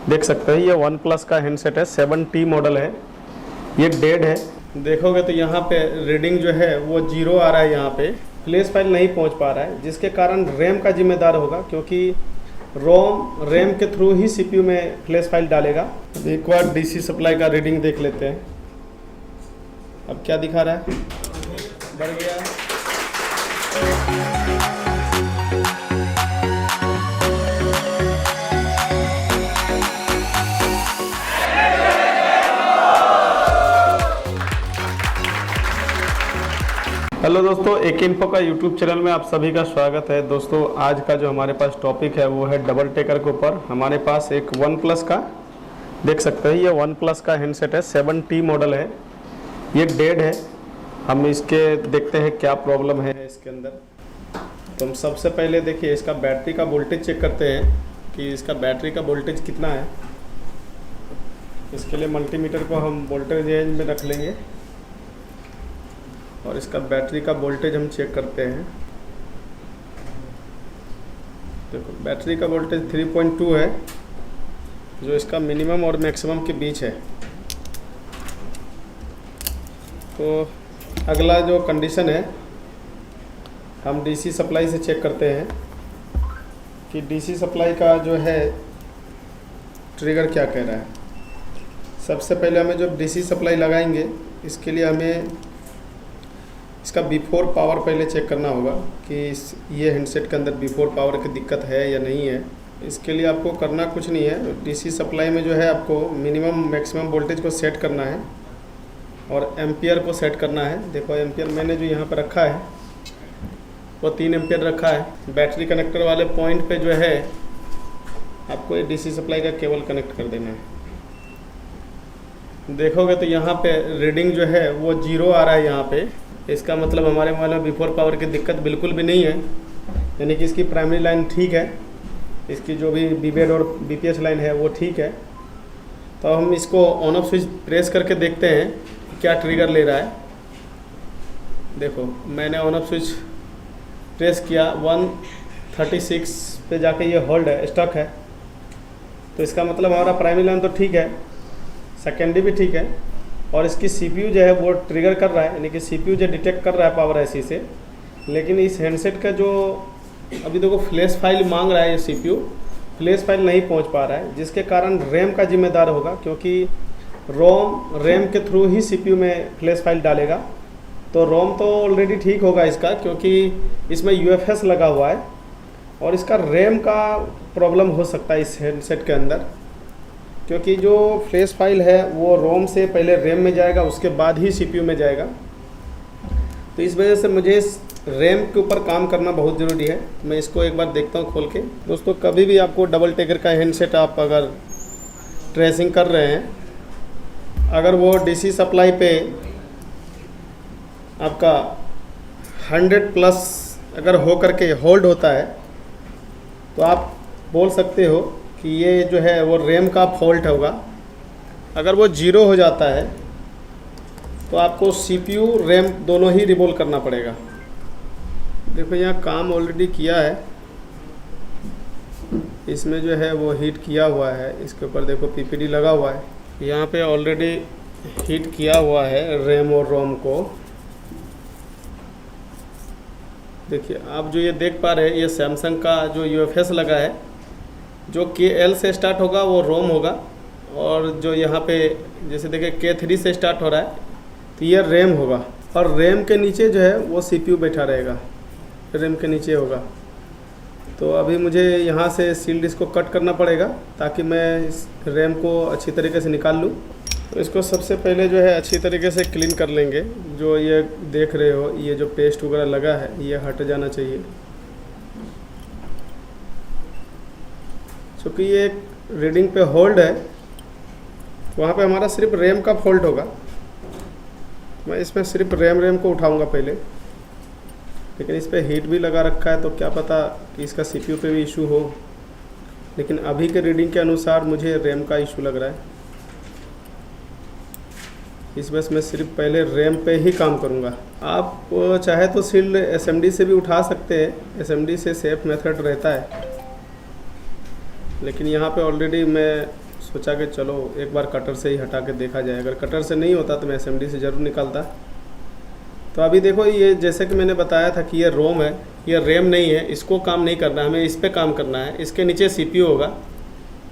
देख सकते हैं ये वन प्लस का हैंडसेट है, 7T मॉडल है। ये डेड है। देखोगे तो यहाँ पे रीडिंग जो है वो 0 आ रहा है। यहाँ पे फ्लैश फाइल नहीं पहुँच पा रहा है, जिसके कारण रैम का जिम्मेदार होगा, क्योंकि रोम रैम के थ्रू ही सीपीयू में फ्लैश फाइल डालेगा। एक बार डीसी सप्लाई का रीडिंग देख लेते हैं। अब क्या दिखा रहा है, बढ़ गया। हेलो दोस्तों, एक इन्फो का यूट्यूब चैनल में आप सभी का स्वागत है। दोस्तों आज का जो हमारे पास टॉपिक है वो है डबल टेकर के ऊपर। हमारे पास एक वन प्लस का देख सकते हैं, ये वन प्लस का हैंडसेट है, 7T मॉडल है। ये डेड है। हम इसके देखते हैं क्या प्रॉब्लम है इसके अंदर। तो हम सबसे पहले देखिए इसका बैटरी का वोल्टेज चेक करते हैं कि इसका बैटरी का वोल्टेज कितना है। इसके लिए मल्टीमीटर को हम वोल्टेज रेंज में रख लेंगे और इसका बैटरी का वोल्टेज हम चेक करते हैं। देखो बैटरी का वोल्टेज 3.2 है, जो इसका मिनिमम और मैक्सिमम के बीच है। तो अगला जो कंडीशन है, हम डीसी सप्लाई से चेक करते हैं कि डीसी सप्लाई का जो है ट्रिगर क्या कह रहा है। सबसे पहले हमें जो डीसी सप्लाई लगाएंगे, इसके लिए हमें इसका बिफोर पावर पहले चेक करना होगा कि ये हैंडसेट के अंदर बिफोर पावर की दिक्कत है या नहीं है। इसके लिए आपको करना कुछ नहीं है। डीसी सप्लाई में जो है आपको मिनिमम मैक्सिमम वोल्टेज को सेट करना है और एम्पियर को सेट करना है। देखो एम्पियर मैंने जो यहाँ पर रखा है वो 3 एम्पियर रखा है। बैटरी कनेक्टर वाले पॉइंट पे जो है आपको ये डीसी सप्लाई का केबल कनेक्ट कर देना है। देखोगे तो यहाँ पे रीडिंग जो है वो 0 आ रहा है। यहाँ पे इसका मतलब हमारे मोबाइल में बिफोर पावर की दिक्कत बिल्कुल भी नहीं है, यानी कि इसकी प्राइमरी लाइन ठीक है, इसकी जो भी बीबेड और बीपीएस लाइन है वो ठीक है। तो हम इसको ऑन ऑफ स्विच प्रेस करके देखते हैं कि क्या ट्रिगर ले रहा है। देखो मैंने ऑन ऑफ स्विच प्रेस किया, 136 पे जाके ये होल्ड है, स्टक है। तो इसका मतलब हमारा प्राइमरी लाइन तो ठीक है, सेकेंडरी भी ठीक है, और इसकी सीपीयू जो है वो ट्रिगर कर रहा है, यानी कि सीपीयू जो डिटेक्ट कर रहा है पावर ऐसी से। लेकिन इस हैंडसेट का जो अभी देखो फ्लैश फाइल मांग रहा है, ये सीपीयू फ्लैश फाइल नहीं पहुंच पा रहा है, जिसके कारण रैम का जिम्मेदार होगा, क्योंकि रोम रैम के थ्रू ही सीपीयू में फ्लैश फाइल डालेगा। तो रोम तो ऑलरेडी ठीक होगा इसका, क्योंकि इसमें यूएफएस लगा हुआ है, और इसका रैम का प्रॉब्लम हो सकता है इस हैंडसेट के अंदर, क्योंकि जो फ्लैश फाइल है वो रोम से पहले रैम में जाएगा, उसके बाद ही सीपीयू में जाएगा। तो इस वजह से मुझे इस रैम के ऊपर काम करना बहुत ज़रूरी है। मैं इसको एक बार देखता हूँ खोल के। दोस्तों कभी भी आपको डबल टेकर का हैंडसेट आप अगर ट्रेसिंग कर रहे हैं, अगर वो डीसी सप्लाई पे आपका 100+ अगर हो करके होल्ड होता है, तो आप बोल सकते हो कि ये जो है वो रैम का फॉल्ट होगा। अगर वो 0 हो जाता है तो आपको सीपीयू रैम दोनों ही रिवोल करना पड़ेगा। देखो यहाँ काम ऑलरेडी किया है, इसमें जो है वो हीट किया हुआ है। इसके ऊपर देखो पीपीडी लगा हुआ है, यहाँ पे ऑलरेडी हीट किया हुआ है रैम और रोम को। देखिए आप जो ये देख पा रहे हैं, ये सैमसंग का जो यूएफएस लगा है, जो KL से स्टार्ट होगा वो रोम होगा, और जो यहाँ पे जैसे देखिए K3 से स्टार्ट हो रहा है तो ये रैम होगा, और रैम के नीचे जो है वो सीपीयू बैठा रहेगा, रैम के नीचे होगा। तो अभी मुझे यहाँ से सील्ड इसको कट करना पड़ेगा ताकि मैं इस रैम को अच्छी तरीके से निकाल लूँ। तो इसको सबसे पहले जो है अच्छी तरीके से क्लीन कर लेंगे। जो ये देख रहे हो, ये जो पेस्ट वगैरह लगा है ये हट जाना चाहिए, क्योंकि ये एक रीडिंग पे होल्ड है, वहाँ पे हमारा सिर्फ रैम का फॉल्ट होगा। मैं इसमें सिर्फ रैम को उठाऊंगा पहले, लेकिन इस पर हीट भी लगा रखा है, तो क्या पता कि इसका सीपीयू पे भी इशू हो। लेकिन अभी के रीडिंग के अनुसार मुझे रैम का इशू लग रहा है। इस वजह से मैं सिर्फ पहले रैम पे ही काम करूँगा। आप चाहे तो सील्ड एसएमडी से भी उठा सकते हैं, एसएमडी से सेफ मेथड रहता है, लेकिन यहाँ पे ऑलरेडी मैं सोचा कि चलो एक बार कटर से ही हटा के देखा जाए। अगर कटर से नहीं होता तो मैं एसएमडी से ज़रूर निकालता। तो अभी देखो, ये जैसे कि मैंने बताया था कि ये रोम है, ये रैम नहीं है, इसको काम नहीं करना है, हमें इस पे काम करना है। इसके नीचे सीपीयू होगा।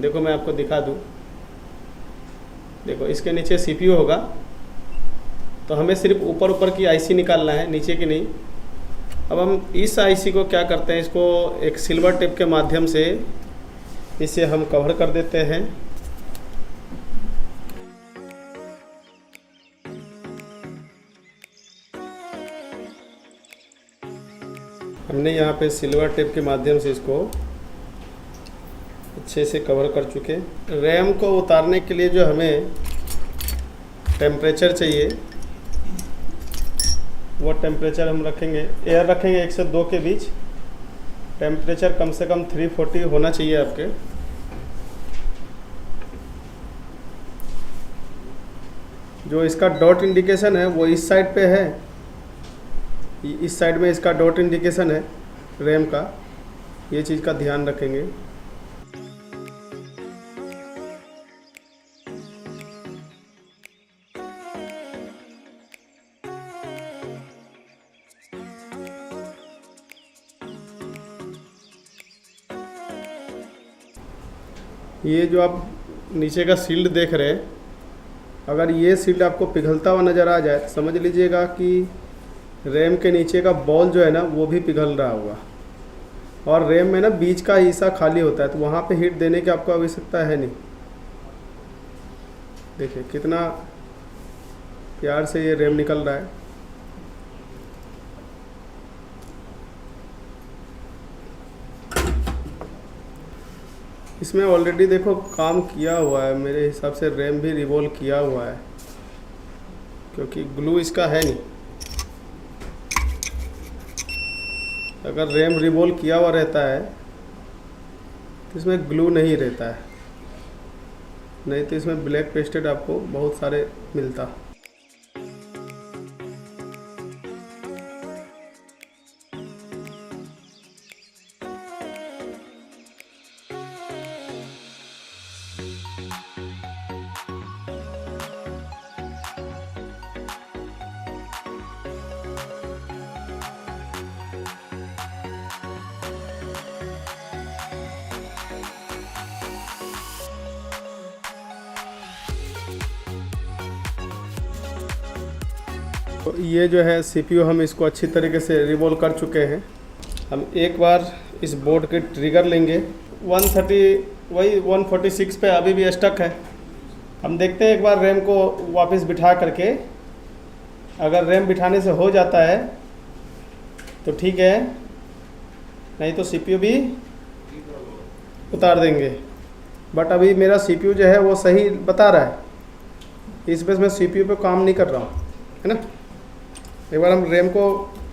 देखो मैं आपको दिखा दूँ, देखो इसके नीचे सीपीयू होगा। तो हमें सिर्फ ऊपर ऊपर की आईसी निकालना है, नीचे की नहीं। अब हम इस आईसी को क्या करते हैं, इसको एक सिल्वर टेप के माध्यम से इसे हम कवर कर देते हैं। हमने यहाँ पे सिल्वर टेप के माध्यम से इसको अच्छे से कवर कर चुके। रैम को उतारने के लिए जो हमें टेम्परेचर चाहिए, वो टेम्परेचर हम रखेंगे, एयर रखेंगे 1 से 2 के बीच। टेम्परेचर कम से कम 340 होना चाहिए आपके। जो इसका डॉट इंडिकेशन है वो इस साइड पे है, इस साइड में इसका डॉट इंडिकेशन है रैम का, ये चीज़ का ध्यान रखेंगे। ये जो आप नीचे का शील्ड देख रहे हैं, अगर ये शील्ड आपको पिघलता हुआ नज़र आ जाए तो समझ लीजिएगा कि रैम के नीचे का बॉल जो है ना वो भी पिघल रहा होगा। और रैम में ना बीच का हिस्सा खाली होता है, तो वहाँ पे हीट देने की आपको आवश्यकता है नहीं। देखिए कितना प्यार से ये रैम निकल रहा है। इसमें ऑलरेडी देखो काम किया हुआ है, मेरे हिसाब से रैम भी रिवॉल्व किया हुआ है, क्योंकि ग्लू इसका है नहीं। अगर रैम रिवॉल्व किया हुआ रहता है तो इसमें ग्लू नहीं रहता है, नहीं तो इसमें ब्लैक पेस्टेड आपको बहुत सारे मिलता। तो ये जो है सीपीयू, हम इसको अच्छी तरीके से रिवॉल्व कर चुके हैं। हम एक बार इस बोर्ड के ट्रिगर लेंगे। 130 वही 146 पे अभी भी स्टक है। हम देखते हैं एक बार रैम को वापस बिठा करके, अगर रैम बिठाने से हो जाता है तो ठीक है, नहीं तो सीपीयू भी उतार देंगे। बट अभी मेरा सीपीयू जो है वो सही बता रहा है, इस वजह से मैं सीपीयू पे काम नहीं कर रहा हूँ, है ना। एक बार हम रैम को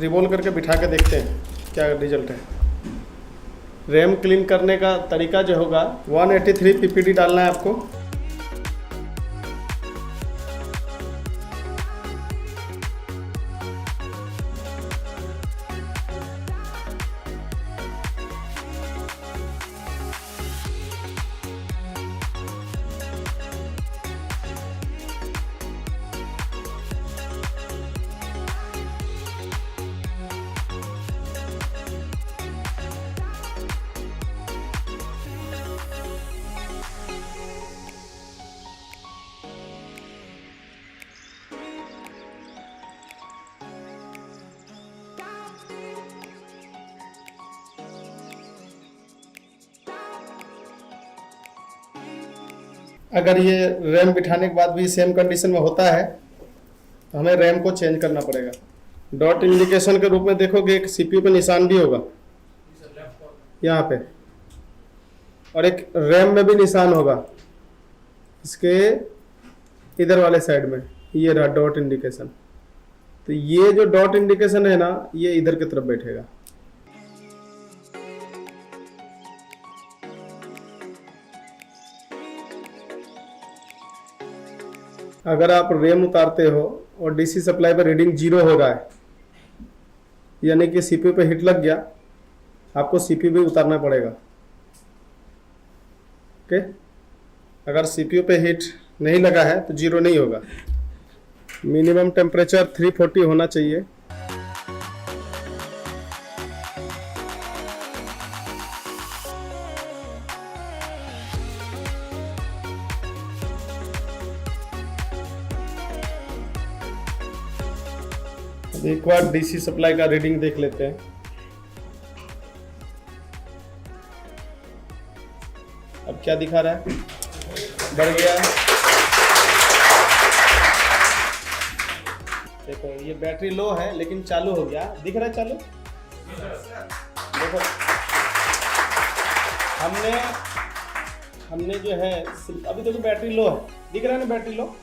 रिवॉल्व करके बिठा के देखते हैं क्या रिजल्ट है। रैम क्लीन करने का तरीका जो होगा, 183 पीपीडी डालना है आपको। अगर ये रैम बिठाने के बाद भी सेम कंडीशन में होता है तो हमें रैम को चेंज करना पड़ेगा। डॉट इंडिकेशन के रूप में देखोगे एक सीपीयू पे निशान भी होगा यहाँ पे, और एक रैम में भी निशान होगा इसके इधर वाले साइड में, ये रहा डॉट इंडिकेशन। तो ये जो डॉट इंडिकेशन है ना, ये इधर की तरफ बैठेगा। अगर आप रैम उतारते हो और डीसी सप्लाई पर रीडिंग 0 हो रहा है, यानी कि सीपीयू पे हिट लग गया, आपको सीपीयू भी उतारना पड़ेगा। ओके, अगर CPU पे हीट नहीं लगा है तो 0 नहीं होगा। मिनिमम टेम्परेचर 340 होना चाहिए। एक बार DC सप्लाई का रीडिंग देख लेते हैं। अब क्या दिखा रहा है? बढ़ गया। देखो ये बैटरी लो है लेकिन चालू हो गया, दिख रहा है चालू। देखो हमने जो है अभी देखो बैटरी लो है, दिख रहा है ना बैटरी लो।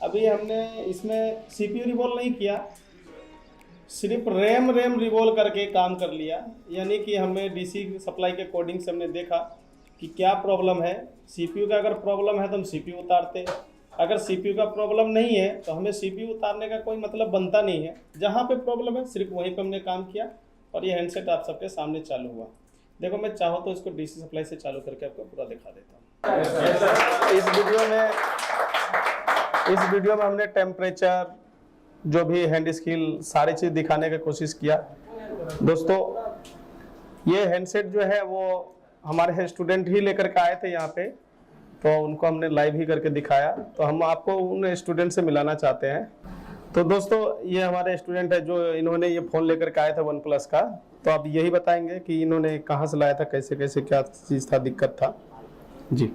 अभी हमने इसमें CPU रिवॉल्व नहीं किया, सिर्फ रैम रिवॉल्व करके काम कर लिया। यानी कि हमें DC सप्लाई के कोडिंग से हमने देखा कि क्या प्रॉब्लम है। CPU का अगर प्रॉब्लम है तो हम CPU उतारते, अगर CPU का प्रॉब्लम नहीं है तो हमें CPU उतारने का कोई मतलब बनता नहीं है। जहाँ पे प्रॉब्लम है सिर्फ वहीं पे हमने काम किया और ये हैंडसेट आप सबके सामने चालू हुआ। देखो मैं चाहूँ तो इसको DC सप्लाई से चालू करके आपको पूरा दिखा देता हूँ। इस वीडियो में हमने टेम्परेचर, जो भी हैंड स्किल, सारी चीज़ दिखाने की कोशिश किया। दोस्तों ये हैंडसेट जो है वो हमारे स्टूडेंट ही लेकर के आए थे यहाँ पे, तो उनको हमने लाइव ही करके दिखाया। तो हम आपको उन स्टूडेंट से मिलाना चाहते हैं। तो दोस्तों ये हमारे स्टूडेंट है जो इन्होंने ये फ़ोन लेकर के आए थे OnePlus का। तो अब यही बताएंगे कि इन्होंने कहाँ से लाया था, कैसे कैसे क्या चीज़ था, दिक्कत था जी।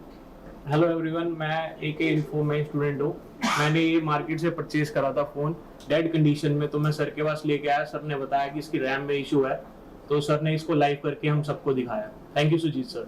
हेलो एवरीवन, मैं AK इन्फो में स्टूडेंट हूँ। मैंने ये मार्केट से परचेज करा था फ़ोन डेड कंडीशन में, तो मैं सर के पास लेके आया। सर ने बताया कि इसकी रैम में इशू है, तो सर ने इसको लाइव करके हम सबको दिखाया। Thank you Sujeet sir.